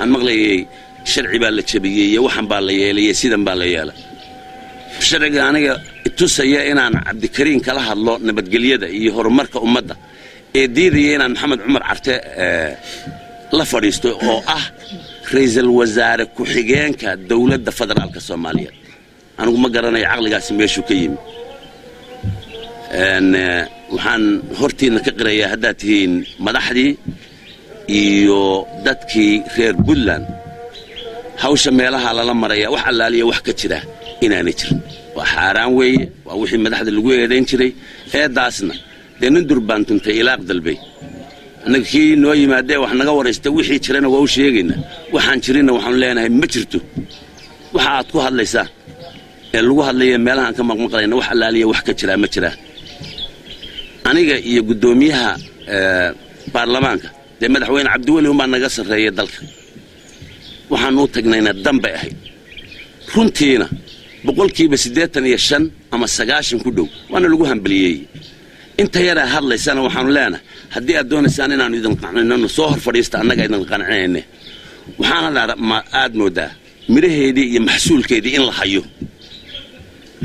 waxaan maqlayay sharci baa la jabiyey waxan baa la yeelay sidan baa la yeelay sharciga aniga tusaya inaan Cabdikariin kala hadlo nabadgelyada iyo horumarka ummadda ee diidaya inaan Maxamed Cumar Carte la fadhiisto oo ah ra'iisul wasaare ku xigeenka dawladda federaalka Soomaaliya anigu ma garanayo aqligaasi meeshuu ka yimi waxaan hortiina ka qirayaa haddaad tihiin madaxdii iyo dadkii reer Puntland hawsha meelaha lala maraya wax allaaliya wax ka jira inaanay jirin waa xaaraan weeye waa wixii madaxda lagu eedayn jiray eedaasna nin durbaan tuntay ilaaq dalbay annaga kii noo yimaadee wax naga wareystay wixii jirana waa u sheegaynaa waxaan jirina waxaan leenahay ma jirto waxa aad ku hadlaysaa ee lagu hadlayo meelahan ka maqmaqlayna wax allaaliya wax ka jira ma jira aniga iyo gudoomiyaha baarlamaanka madaxweyne Cabdiweli uma naga sareeyay dalka waxaan u tagnayna dambe ahay runtiina boqolkiiba 85 ama 90 ku dhow waana lagu hambaliyay inta yara hadlaysana waxaan leenahay hadii aad doonaysaan inaan idin qancinno soo hor fadhiista annaga idin qancinayna waxaan aad moodaa miraheedii iyo maxsuulkeedii in la hayo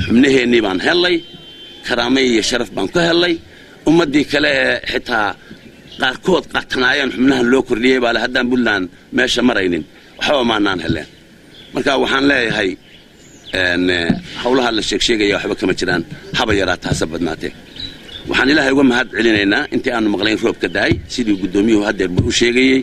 xubnaheennii baan helay karaamay iyo sharaf baan ku helay ummadii kale xitaa qaarkood qatanaayeen xubnaha loo kordhiyay baa haddaan Puntland meesha maraynin waxba maanaan heleen marka waxaan leeyahay hawlaha la sheegay waxba kama jiraan haba yaraata sabadnaatee waxaan ilaahay uga mahad celinaynaa intii aanu maqlayn roobka daay sidii gudoomiyuhu hadeer u sheegayay